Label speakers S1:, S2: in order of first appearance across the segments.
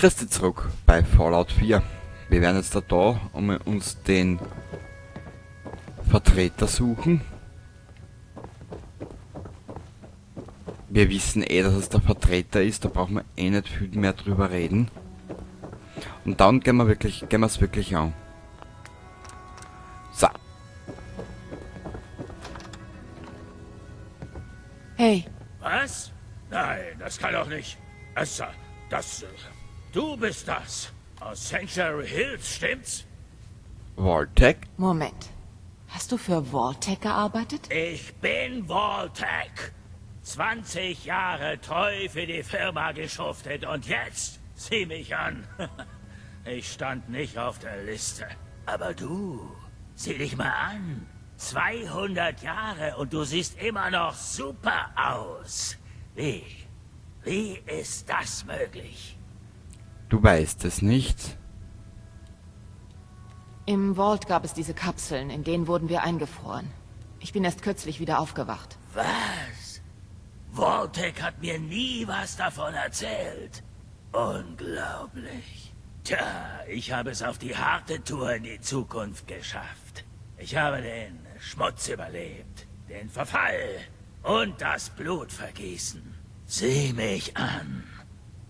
S1: Christi zurück bei Fallout 4. Wir werden jetzt da um uns den Vertreter suchen. Wir wissen dass es der Vertreter ist, da brauchen wir nicht viel mehr drüber reden. Und dann gehen wir es wirklich an. So.
S2: Hey,
S3: Was? Nein, das kann doch nicht. Du bist das. Aus Sanctuary Hills, stimmt's?
S1: Vault-Tec?
S2: Moment. Hast du für Vault-Tec gearbeitet?
S3: Ich bin Vault-Tec. 20 Jahre treu für die Firma geschuftet und jetzt sieh mich an. Ich stand nicht auf der Liste. Aber du, sieh dich mal an. 200 Jahre und du siehst immer noch super aus. Wie ist das möglich?
S1: Du weißt es nicht.
S2: Im Vault gab es diese Kapseln, in denen wurden wir eingefroren. Ich bin erst kürzlich wieder aufgewacht.
S3: Was? Vault-Tec hat mir nie was davon erzählt. Unglaublich. Tja, ich habe es auf die harte Tour in die Zukunft geschafft. Ich habe den Schmutz überlebt, den Verfall und das Blutvergießen. Sieh mich an.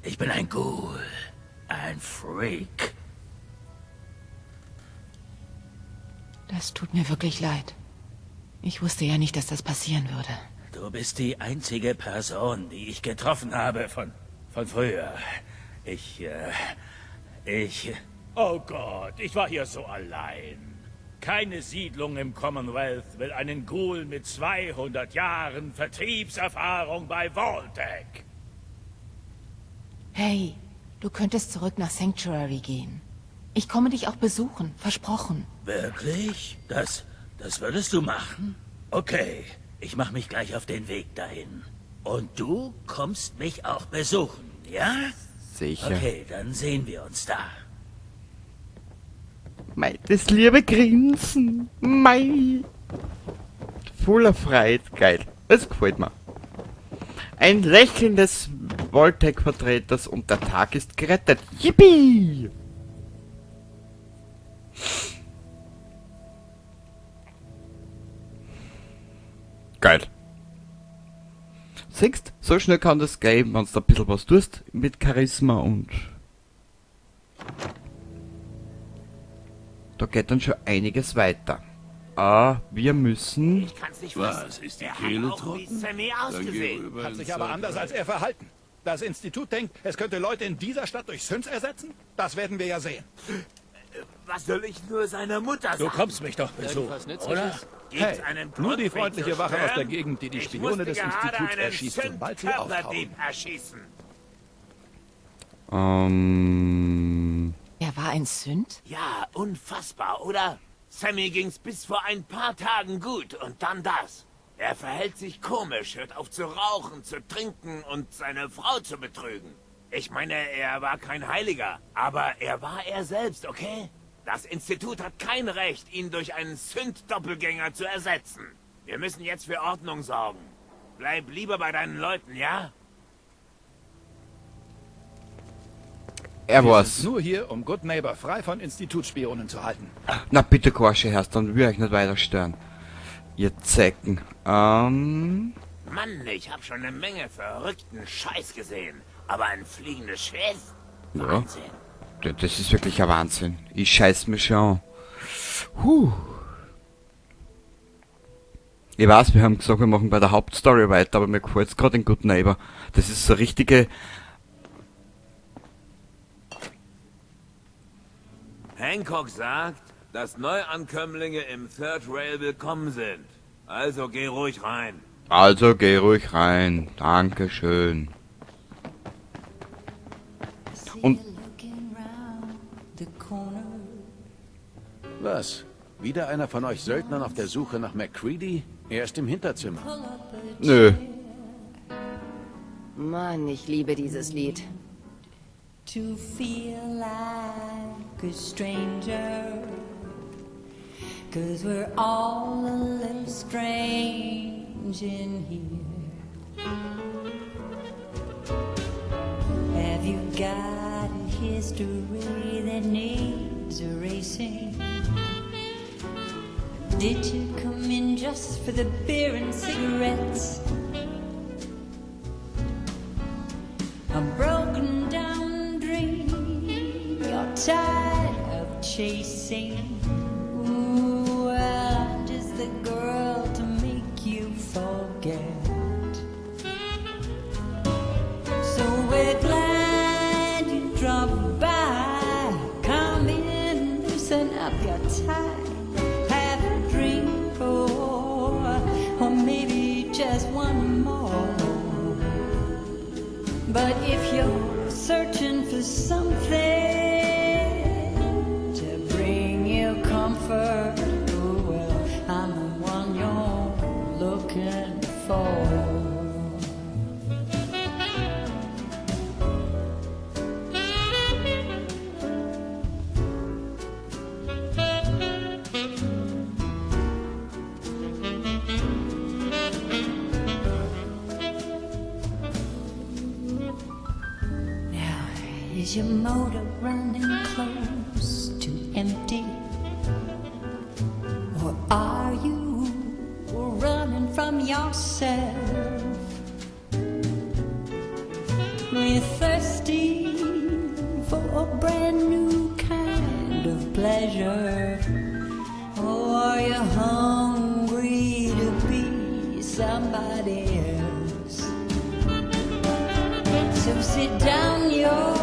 S3: Ich bin ein Ghoul, ein Freak.
S2: Das tut mir wirklich leid. Ich wusste ja nicht, dass das passieren würde.
S3: Du bist die einzige Person, die ich getroffen habe von früher. Oh Gott, ich war hier so allein. Keine Siedlung im Commonwealth will einen Ghoul mit 200 Jahren Vertriebserfahrung bei Vault-Tec.
S2: Hey, du könntest zurück nach Sanctuary gehen. Ich komme dich auch besuchen, versprochen.
S3: Wirklich? Das würdest du machen? Okay, ich mache mich gleich auf den Weg dahin. Und du kommst mich auch besuchen, ja?
S1: Sicher.
S3: Okay, dann sehen wir uns da.
S1: Mei, das liebe Grinsen. Mei. Voller Freude. Geil. Das gefällt mir. Ein Lächeln des Vault-Tec-Vertreters und der Tag ist gerettet. Yippie! Geil. Siehst, so schnell kann das gehen, wenn du ein bisschen was tust mit Charisma und... Da geht dann schon einiges weiter. Wir müssen...
S4: Ich kann's nicht
S5: Was,
S4: wissen.
S5: ist die
S4: Er
S5: Kehle
S4: hat auch wie
S5: trocken?
S4: Sammy
S5: Dann geh
S4: ausgesehen.
S5: rüber
S6: Hat
S5: ins
S6: sich aber anders
S5: Saal.
S6: als er verhalten. Das Institut denkt, es könnte Leute in dieser Stadt durch Synths ersetzen? Das werden wir ja sehen.
S4: Was soll ich nur seiner Mutter
S3: Du
S4: sagen?
S3: kommst mich doch besuchen, oder?
S4: Gibt's
S6: Hey,
S4: einen
S6: nur
S4: Grund,
S6: die
S4: mich
S6: freundliche
S4: zu
S6: Wache aus der
S4: stören?
S6: Gegend, die die
S4: Ich
S6: Spione
S4: musste
S6: des
S4: gerade
S6: Instituts
S4: einen
S6: erschießt, sobald sie auftauchen.
S4: Synth-Körperdieb erschießen.
S2: Er war ein Synth?
S4: Ja, unfassbar, oder? Sammy ging's bis vor ein paar Tagen gut und dann das. Er verhält sich komisch, hört auf zu rauchen, zu trinken und seine Frau zu betrügen. Ich meine, er war kein Heiliger, aber er war er selbst, okay? Das Institut hat kein Recht, ihn durch einen Synth-Doppelgänger zu ersetzen. Wir müssen jetzt für Ordnung sorgen. Bleib lieber bei deinen Leuten, ja?
S1: Er
S6: Wir
S1: war's.
S6: sind nur hier, um Good Neighbor frei von Institutsspionen zu halten.
S1: Na bitte, Korsche Herst, dann will ich euch nicht weiter stören. Ihr Zecken.
S4: Mann, ich habe schon eine Menge verrückten Scheiß gesehen. Aber ein fliegendes Schiff?
S1: Ja.
S4: Wahnsinn.
S1: Das ist wirklich ein Wahnsinn. Ich scheiß mich schon an. Ich weiß, wir haben gesagt, wir machen bei der Hauptstory weiter, aber mir gefällt's gerade in Good Neighbor. Das ist so richtige...
S7: Hancock sagt, dass Neuankömmlinge im Third Rail willkommen sind. Also geh ruhig rein.
S1: Also geh ruhig rein. Dankeschön. Und
S5: Was? Wieder einer von euch Söldnern auf der Suche nach MacCready? Er ist im Hinterzimmer.
S1: nö.
S2: Mann, ich liebe dieses Lied.
S8: To feel like a stranger, 'cause we're all a little strange in here. Have you got it history that needs erasing? Did you come in just for the beer and cigarettes? A broken down dream you're tired of chasing. Ooh, well, I'm just the girl to make you forget. So we're glad you dropped by. Come in, loosen up your tie. Have a drink, or maybe just one more. But if you're searching for something to bring you comfort, oh well, I'm the one you're looking for. Is your motor running close to empty? Or are you running from yourself? We're thirsty for a brand new kind of pleasure. Or are you hungry to be somebody else? So sit down, your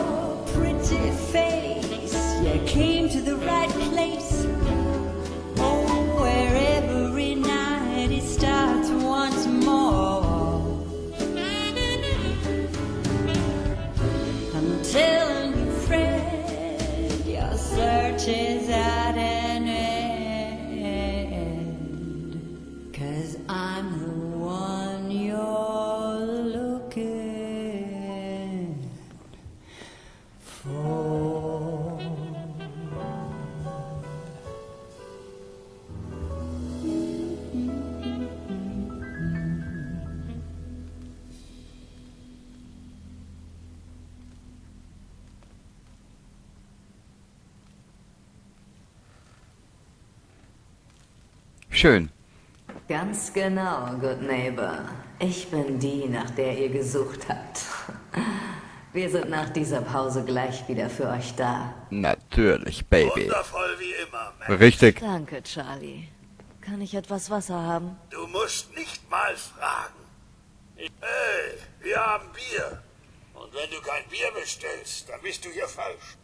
S8: pretty face. You came to the right place. Oh, where every night it starts once more. I'm telling you, Fred, your search is at an end. 'Cause I'm the one you're looking for.
S1: Schön.
S9: Ganz genau, Good Neighbor. Ich bin die, nach der ihr gesucht habt. Wir sind nach dieser Pause gleich wieder für euch da.
S1: Natürlich, Baby.
S4: Wundervoll wie immer, Mac.
S1: Richtig.
S9: Danke, Charlie. Kann ich etwas Wasser haben?
S4: Du musst nicht mal fragen. Hey, wir haben Bier. Und wenn du kein Bier bestellst, dann bist du hier falsch.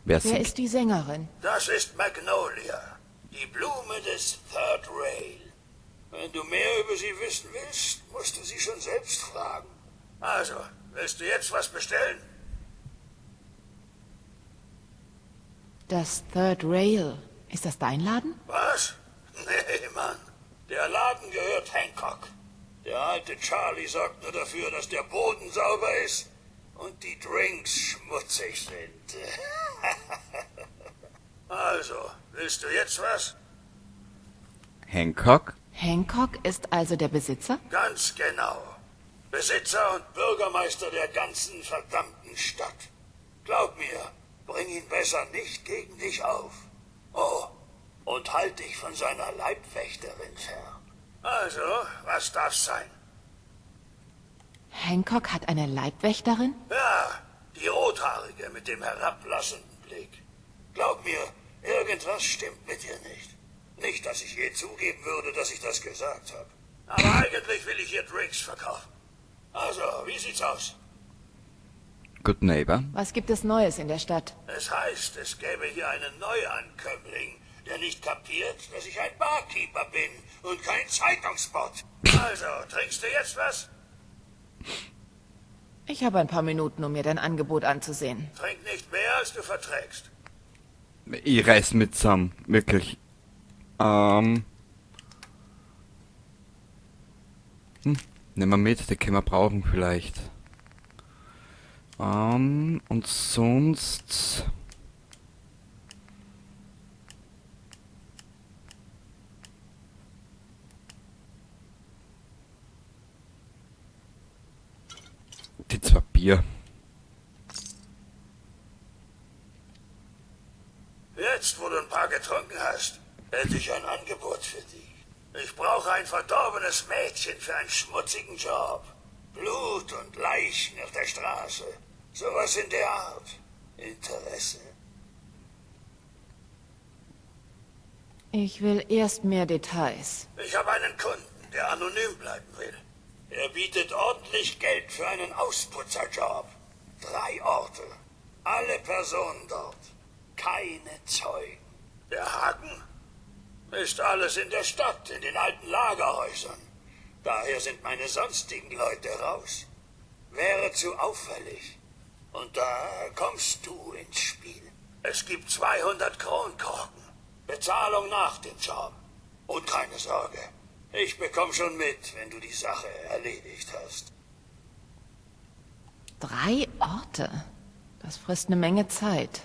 S1: Wer
S2: Wer ist die Sängerin?
S4: Das ist Magnolia, die Blume des Third Rail. Wenn du mehr über sie wissen willst, musst du sie schon selbst fragen. Also, willst du jetzt was bestellen?
S2: Das Third Rail. Ist das dein Laden?
S4: Was? Nee, Mann. Der Laden gehört Hancock. Der alte Charlie sorgt nur dafür, dass der Boden sauber ist und die Drinks schmutzig sind. Also, willst du jetzt was?
S1: Hancock?
S2: Hancock ist also der Besitzer?
S4: Ganz genau. Besitzer und Bürgermeister der ganzen verdammten Stadt. Glaub mir, bring ihn besser nicht gegen dich auf. Oh, und halt dich von seiner Leibwächterin fern. Also, was darf's sein?
S2: Hancock hat eine Leibwächterin?
S4: Ja, die Rothaarige mit dem herablassenden Blick. Glaub mir, irgendwas stimmt mit ihr nicht. Nicht, dass ich je zugeben würde, dass ich das gesagt habe. Aber eigentlich will ich ihr Drinks verkaufen. Also, wie sieht's aus?
S1: Good Neighbor.
S2: Was gibt es Neues in der Stadt?
S4: Es heißt, es gäbe hier einen Neuankömmling, der nicht kapiert, dass ich ein Barkeeper bin und kein Zeitungsbot. Also, trinkst du jetzt was?
S2: Ich habe ein paar Minuten, um mir dein Angebot anzusehen.
S4: Trink nicht mehr, als du verträgst.
S1: Ich reiß mit zusammen. Wirklich. Nehmen wir mit, den können wir brauchen vielleicht. Und sonst... Die zwei Bier.
S10: Jetzt, wo du ein paar getrunken hast, hätte ich ein Angebot für dich. Ich brauche ein verdorbenes Mädchen für einen schmutzigen Job. Blut und Leichen auf der Straße. Sowas in der Art. Interesse?
S2: Ich will erst mehr Details.
S10: Ich habe einen Kunden, der anonym bleiben will. Er bietet ordentlich Geld für einen Ausputzerjob. 3 Orte. Alle Personen dort. Keine Zeugen. Der Haken? Ist alles in der Stadt, in den alten Lagerhäusern. Daher sind meine sonstigen Leute raus. Wäre zu auffällig. Und da kommst du ins Spiel. Es gibt 200 Kronkorken. Bezahlung nach dem Job. Und keine Sorge. Ich bekomme schon mit, wenn du die Sache erledigt hast.
S2: 3 Orte. Das frisst eine Menge Zeit.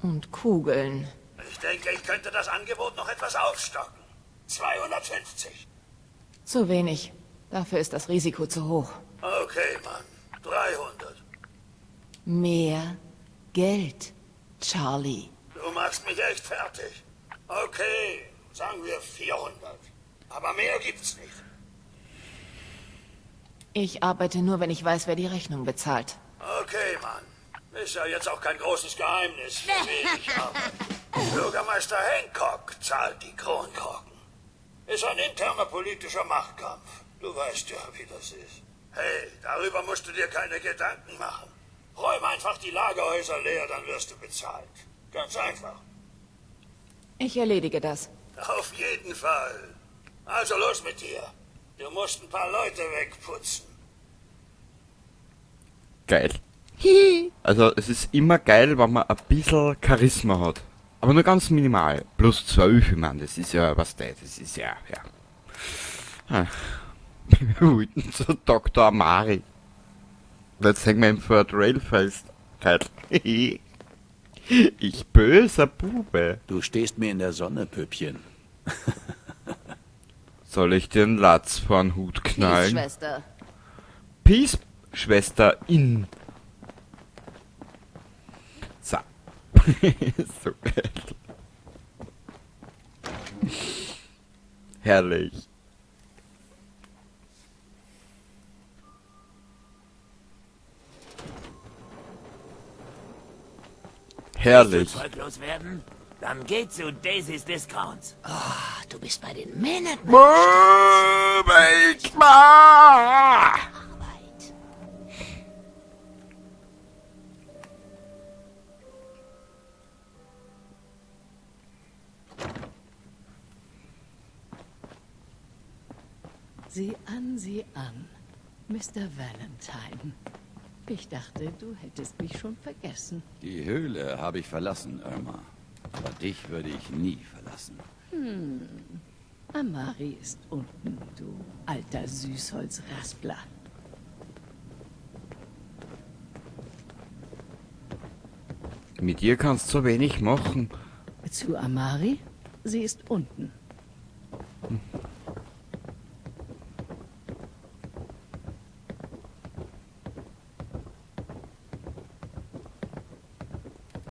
S2: Und Kugeln.
S10: Ich denke, ich könnte das Angebot noch etwas aufstocken. 250.
S2: Zu wenig. Dafür ist das Risiko zu hoch.
S10: Okay, Mann. 300.
S2: Mehr Geld, Charlie.
S10: Du machst mich echt fertig. Okay, sagen wir 400. Aber mehr gibt's nicht.
S2: Ich arbeite nur, wenn ich weiß, wer die Rechnung bezahlt.
S10: Okay, Mann. Ist ja jetzt auch kein großes Geheimnis, für wen ich arbeite. Bürgermeister Hancock zahlt die Kronkorken. Ist ein interner politischer Machtkampf. Du weißt ja, wie das ist. Hey, darüber musst du dir keine Gedanken machen. Räum einfach die Lagerhäuser leer, dann wirst du bezahlt. Ganz einfach.
S2: Ich erledige das.
S10: Auf jeden Fall. Also los mit dir. Du musst ein paar Leute wegputzen.
S1: Geil. Also es ist immer geil, wenn man ein bisschen Charisma hat. Aber nur ganz minimal. Plus 12, ich meine, das ist ja, was das ist ja. Wir wollten zu Dr. Amari. Jetzt hängen wir im Third Rail fest. Ich böser Bube.
S5: Du stehst mir in der Sonne, Püppchen.
S1: Soll ich den Latz vorn Hut knallen?
S2: Schwester.
S1: Peace, Schwester in. So. So geil. Herrlich. Herrlich.
S4: Zeuglos werden? Dann geh zu Daisy's Discounts.
S2: Du bist bei den Männern.
S1: Moment mal!
S11: Sieh an, Mr. Valentine. Ich dachte, du hättest mich schon vergessen.
S5: Die Höhle habe ich verlassen, Irma. Aber dich würde ich nie verlassen.
S11: Amari ist unten, du alter Süßholzraspler.
S1: Mit ihr kannst du so wenig machen.
S11: Zu Amari? Sie ist unten.